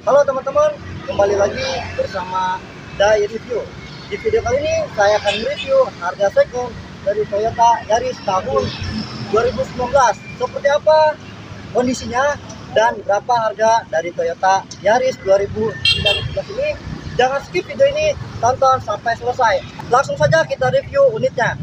Halo teman-teman, kembali lagi bersama Dai Review. Di video kali ini saya akan review harga second dari Toyota Yaris tahun 2019. Seperti apa kondisinya dan berapa harga dari Toyota Yaris 2019 ini? Jangan skip video ini, tonton sampai selesai. Langsung saja kita review unitnya.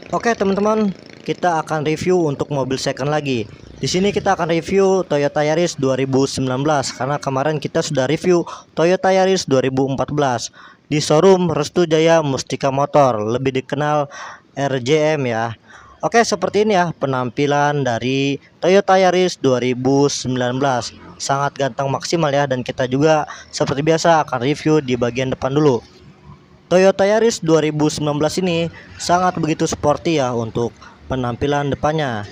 Oke teman-teman, kita akan review untuk mobil second lagi. Di sini kita akan review Toyota Yaris 2019 karena kemarin kita sudah review Toyota Yaris 2014 di showroom Restu Jaya Mustika Motor, lebih dikenal RJM ya. Oke, seperti ini ya penampilan dari Toyota Yaris 2019. Sangat ganteng maksimal ya, dan kita juga seperti biasa akan review di bagian depan dulu. Toyota Yaris 2019 ini sangat begitu sporty ya untuk penampilan depannya.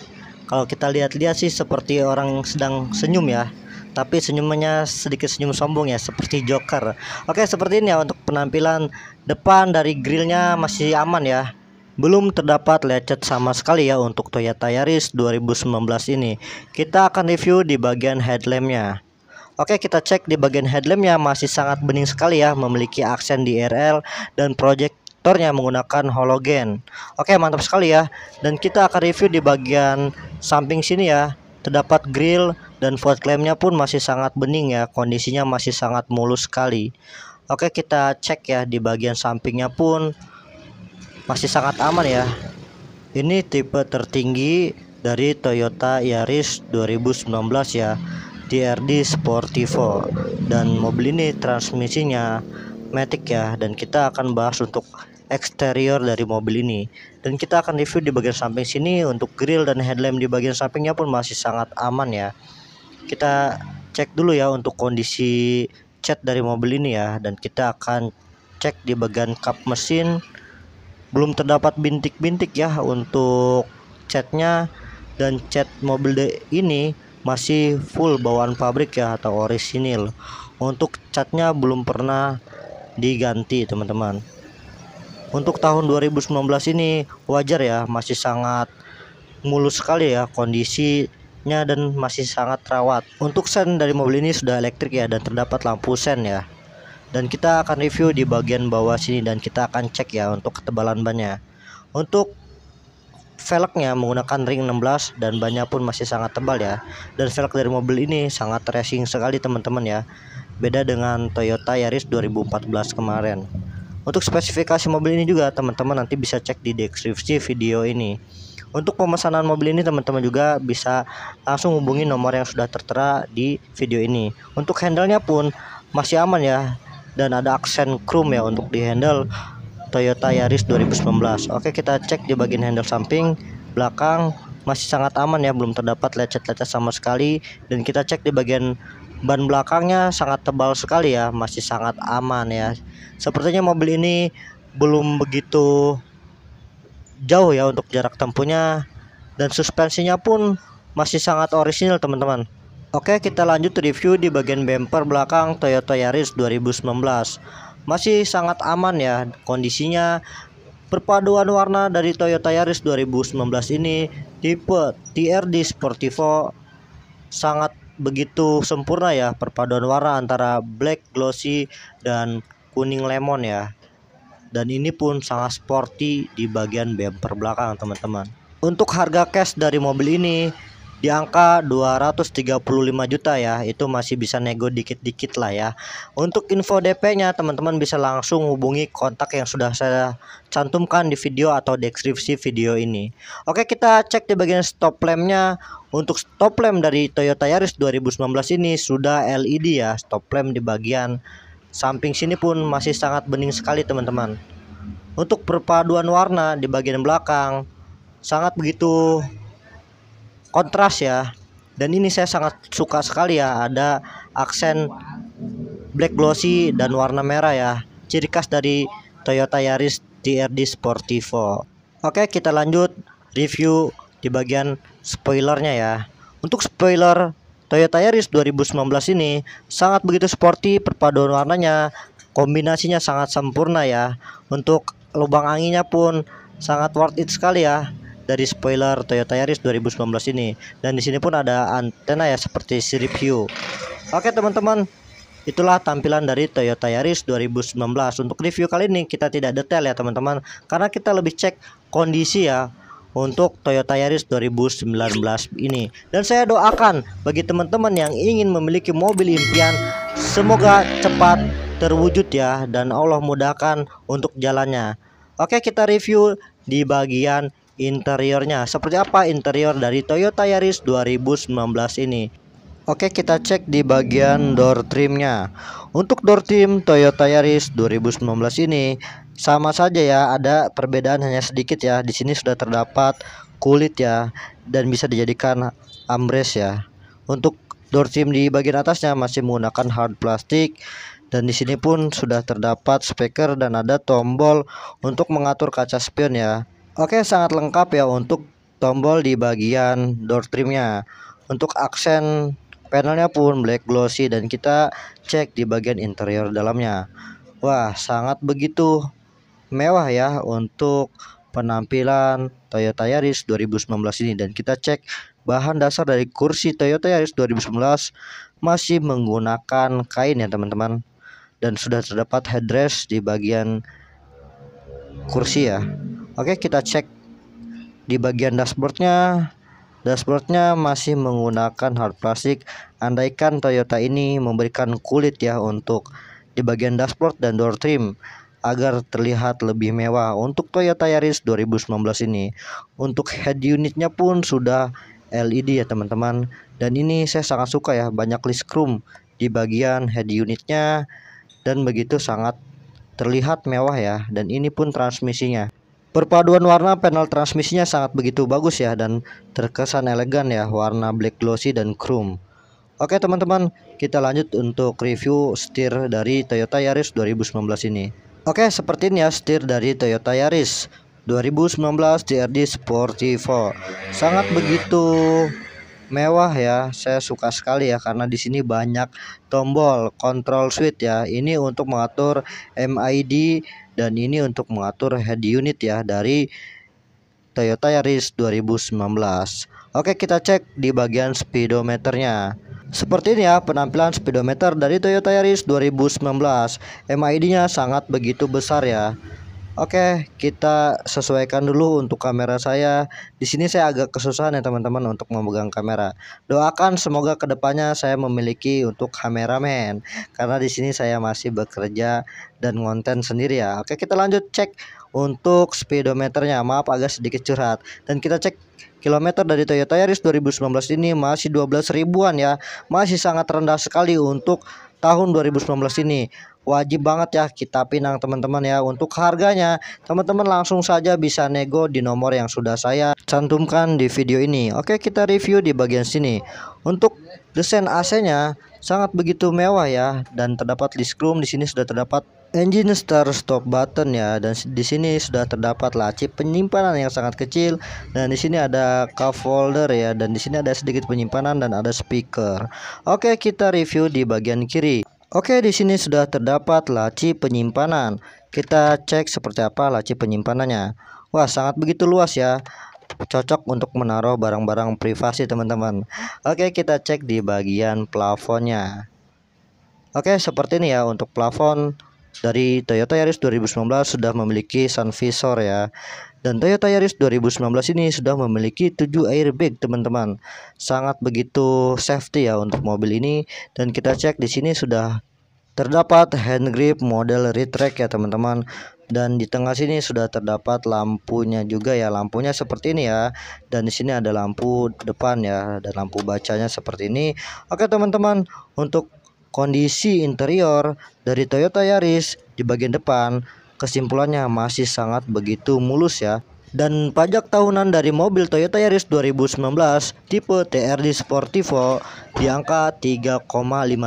Kalau kita lihat-lihat sih seperti orang sedang senyum ya, tapi senyumannya sedikit senyum sombong ya, seperti Joker. Oke, seperti ini ya untuk penampilan depan. Dari grillnya masih aman ya, belum terdapat lecet sama sekali ya untuk Toyota Yaris 2019 ini. Kita akan review di bagian headlampnya. Oke, kita cek di bagian headlampnya masih sangat bening sekali ya, memiliki aksen di RL dan proyektornya menggunakan halogen. Oke, mantap sekali ya. Dan kita akan review di bagian samping sini ya, terdapat grill dan fog lampnya pun masih sangat bening ya, kondisinya masih sangat mulus sekali. Oke, kita cek ya di bagian sampingnya pun masih sangat aman ya. Ini tipe tertinggi dari Toyota Yaris 2019 ya, TRD Sportivo, dan mobil ini transmisinya matic ya. Dan kita akan bahas untuk eksterior dari mobil ini, dan kita akan review di bagian samping sini. Untuk grill dan headlamp di bagian sampingnya pun masih sangat aman ya. Kita cek dulu ya untuk kondisi cat dari mobil ini ya, dan kita akan cek di bagian kap mesin. Belum terdapat bintik-bintik ya untuk catnya, dan cat mobil ini masih full bawaan pabrik ya atau orisinil. Untuk catnya belum pernah diganti teman-teman. Untuk tahun 2019 ini wajar ya, masih sangat mulus sekali ya kondisinya dan masih sangat rawat. Untuk sen dari mobil ini sudah elektrik ya, dan terdapat lampu sen ya. Dan kita akan review di bagian bawah sini, dan kita akan cek ya untuk ketebalan bannya. Untuk velgnya menggunakan ring 16 dan bannya pun masih sangat tebal ya. Dan velg dari mobil ini sangat racing sekali teman-teman ya, beda dengan Toyota Yaris 2014 kemarin. Untuk spesifikasi mobil ini juga teman-teman nanti bisa cek di deskripsi video ini. Untuk pemesanan mobil ini teman-teman juga bisa langsung hubungi nomor yang sudah tertera di video ini. Untuk handle-nya pun masih aman ya, dan ada aksen chrome ya untuk di handle Toyota Yaris 2019. Oke, kita cek di bagian handle samping belakang masih sangat aman ya, belum terdapat lecet-lecet sama sekali. Dan kita cek di bagian ban belakangnya sangat tebal sekali ya, masih sangat aman ya. Sepertinya mobil ini belum begitu jauh ya untuk jarak tempuhnya, dan suspensinya pun masih sangat orisinil teman-teman. Oke, kita lanjut review di bagian bumper belakang Toyota Yaris 2019. Masih sangat aman ya kondisinya. Perpaduan warna dari Toyota Yaris 2019 ini tipe TRD Sportivo sangat begitu sempurna ya, perpaduan warna antara black glossy dan kuning lemon ya. Dan ini pun sangat sporty di bagian bumper belakang teman-teman. Untuk harga cash dari mobil ini di angka 235 juta ya, itu masih bisa nego dikit-dikit lah ya. Untuk info DP-nya teman-teman bisa langsung hubungi kontak yang sudah saya cantumkan di video atau deskripsi video ini. Oke, kita cek di bagian stop lamp-nya. Untuk stop lamp dari Toyota Yaris 2019 ini sudah LED ya, stop lamp di bagian samping sini pun masih sangat bening sekali teman-teman. Untuk perpaduan warna di bagian belakang sangat begitu kontras ya. Dan ini saya sangat suka sekali ya, ada aksen black glossy dan warna merah ya, ciri khas dari Toyota Yaris TRD Sportivo. Oke, kita lanjut review di bagian spoilernya ya. Untuk spoiler Toyota Yaris 2019 ini sangat begitu sporty, perpaduan warnanya, kombinasinya sangat sempurna ya. Untuk lubang anginnya pun sangat worth it sekali ya dari spoiler Toyota Yaris 2019 ini. Dan di sini pun ada antena ya seperti si review. Oke teman-teman, itulah tampilan dari Toyota Yaris 2019. Untuk review kali ini kita tidak detail ya teman-teman, karena kita lebih cek kondisi ya untuk Toyota Yaris 2019 ini. Dan saya doakan bagi teman-teman yang ingin memiliki mobil impian, semoga cepat terwujud ya, dan Allah mudahkan untuk jalannya. Oke, kita review di bagian interiornya. Seperti apa interior dari Toyota Yaris 2019 ini? Oke, kita cek di bagian door trimnya. Untuk door trim Toyota Yaris 2019 ini sama saja ya, ada perbedaan hanya sedikit ya. Di sini sudah terdapat kulit ya, dan bisa dijadikan armrest ya. Untuk door trim di bagian atasnya masih menggunakan hard plastik, dan di sini pun sudah terdapat speaker dan ada tombol untuk mengatur kaca spion ya. Oke, sangat lengkap ya untuk tombol di bagian door trimnya. Untuk aksen panelnya pun black glossy, dan kita cek di bagian interior dalamnya. Wah, sangat begitu mewah ya untuk penampilan Toyota Yaris 2019 ini. Dan kita cek bahan dasar dari kursi Toyota Yaris 2019 masih menggunakan kain ya teman-teman, dan sudah terdapat headrest di bagian kursi ya. Oke, kita cek di bagian dashboardnya. Dashboardnya masih menggunakan hard plastik, andaikan Toyota ini memberikan kulit ya untuk di bagian dashboard dan door trim agar terlihat lebih mewah untuk Toyota Yaris 2019 ini. Untuk head unitnya pun sudah LED ya teman-teman, dan ini saya sangat suka ya, banyak list chrome di bagian head unitnya, dan begitu sangat terlihat mewah ya. Dan ini pun transmisinya, perpaduan warna panel transmisinya sangat begitu bagus ya, dan terkesan elegan ya, warna black glossy dan chrome. Oke teman-teman, kita lanjut untuk review setir dari Toyota Yaris 2019 ini. Oke, seperti ini ya setir dari Toyota Yaris 2019 TRD Sportivo. Sangat begitu mewah ya, saya suka sekali ya, karena di sini banyak tombol control switch ya. Ini untuk mengatur MID, dan ini untuk mengatur head unit ya dari Toyota Yaris 2019. Oke, kita cek di bagian speedometernya. Seperti ini ya penampilan speedometer dari Toyota Yaris 2019. MID-nya sangat begitu besar ya. Oke, kita sesuaikan dulu untuk kamera saya. Di sini saya agak kesusahan ya teman-teman untuk memegang kamera. Doakan semoga kedepannya saya memiliki untuk kameramen, karena di sini saya masih bekerja dan ngonten sendiri ya. Oke, kita lanjut cek untuk speedometernya. Maaf agak sedikit curhat. Dan kita cek kilometer dari Toyota Yaris 2019 ini masih 12 ribuan ya. Masih sangat rendah sekali untuk tahun 2019 ini. Wajib banget ya kita pinang teman-teman ya. Untuk harganya teman-teman langsung saja bisa nego di nomor yang sudah saya cantumkan di video ini. Oke, kita review di bagian sini. Untuk desain AC-nya sangat begitu mewah ya, dan terdapat list chrome. Di sini sudah terdapat engine start stop button ya, dan di sini sudah terdapat laci penyimpanan yang sangat kecil, dan di sini ada cup holder ya, dan di sini ada sedikit penyimpanan dan ada speaker. Oke, kita review di bagian kiri. Oke, di sini sudah terdapat laci penyimpanan. Kita cek seperti apa laci penyimpanannya. Wah, sangat begitu luas ya. Cocok untuk menaruh barang-barang privasi teman-teman. Oke, kita cek di bagian plafonnya. Oke, seperti ini ya untuk plafon dari Toyota Yaris 2019 sudah memiliki sun visor ya. Dan Toyota Yaris 2019 ini sudah memiliki 7 airbag teman-teman. Sangat begitu safety ya untuk mobil ini. Dan kita cek di sini sudah terdapat hand grip model retract ya teman-teman. Dan di tengah sini sudah terdapat lampunya juga ya. Lampunya seperti ini ya. Dan di sini ada lampu depan ya, dan lampu bacanya seperti ini. Oke teman-teman, untuk kondisi interior dari Toyota Yaris di bagian depan, kesimpulannya masih sangat begitu mulus ya. Dan pajak tahunan dari mobil Toyota Yaris 2019 tipe TRD Sportivo di angka 3,5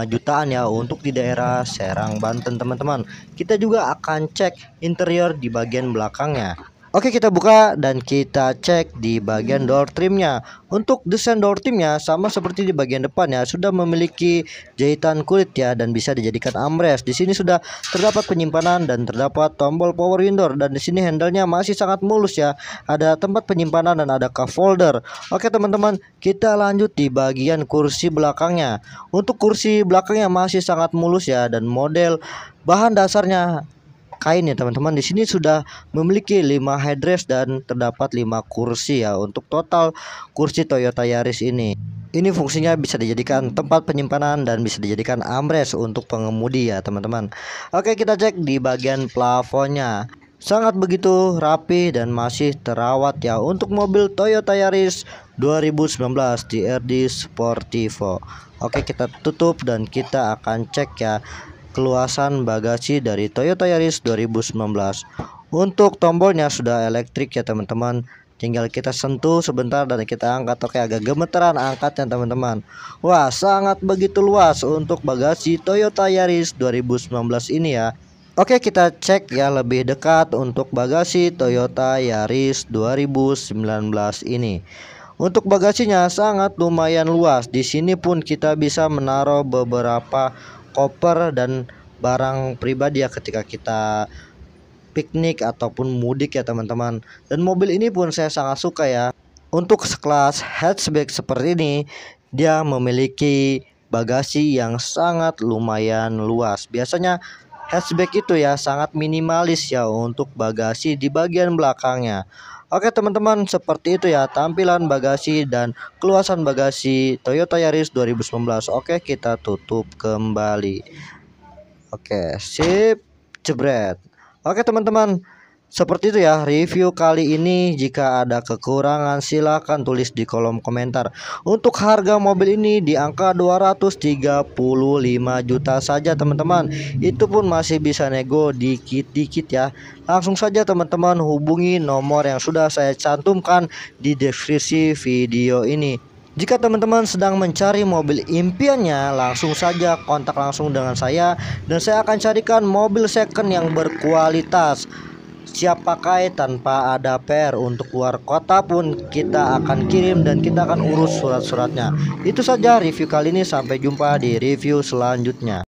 jutaan ya untuk di daerah Serang, Banten teman-teman. Kita juga akan cek interior di bagian belakangnya. Oke, kita buka dan kita cek di bagian door trimnya. Untuk desain door trimnya sama seperti di bagian depan ya, sudah memiliki jahitan kulit ya dan bisa dijadikan armrest. Di sini sudah terdapat penyimpanan dan terdapat tombol power window, dan di sini handle-nya masih sangat mulus ya. Ada tempat penyimpanan dan ada cup holder. Oke teman-teman, kita lanjut di bagian kursi belakangnya. Untuk kursi belakangnya masih sangat mulus ya, dan model bahan dasarnya kain ya teman-teman. Di sini sudah memiliki 5 headrest dan terdapat 5 kursi ya untuk total kursi Toyota Yaris ini. Ini fungsinya bisa dijadikan tempat penyimpanan dan bisa dijadikan armrest untuk pengemudi ya teman-teman. Oke, kita cek di bagian plafonnya. Sangat begitu rapi dan masih terawat ya untuk mobil Toyota Yaris 2019 TRD Sportivo. Oke, kita tutup dan kita akan cek ya keluasan bagasi dari Toyota Yaris 2019. Untuk tombolnya sudah elektrik ya teman-teman. Tinggal kita sentuh sebentar dan kita angkat. Oke, agak gemeteran angkatnya teman-teman. Wah, sangat begitu luas untuk bagasi Toyota Yaris 2019 ini ya. Oke, kita cek ya lebih dekat untuk bagasi Toyota Yaris 2019 ini. Untuk bagasinya sangat lumayan luas. Di sini pun kita bisa menaruh beberapa koper dan barang pribadi ya ketika kita piknik ataupun mudik ya teman-teman. Dan mobil ini pun saya sangat suka ya. Untuk sekelas hatchback seperti ini, dia memiliki bagasi yang sangat lumayan luas. Biasanya hatchback itu ya sangat minimalis ya untuk bagasi di bagian belakangnya. Oke teman-teman, seperti itu ya tampilan bagasi dan keluasan bagasi Toyota Yaris 2019. Oke, kita tutup kembali. Oke, sip, jebret. Oke teman-teman, seperti itu ya review kali ini. Jika ada kekurangan silahkan tulis di kolom komentar. Untuk harga mobil ini di angka 235 juta saja teman-teman. Itu pun masih bisa nego dikit-dikit ya. Langsung saja teman-teman hubungi nomor yang sudah saya cantumkan di deskripsi video ini. Jika teman-teman sedang mencari mobil impiannya, langsung saja kontak langsung dengan saya dan saya akan carikan mobil second yang berkualitas, siap pakai tanpa ada PR. Untuk luar kota pun kita akan kirim dan kita akan urus surat-suratnya. Itu saja review kali ini, sampai jumpa di review selanjutnya.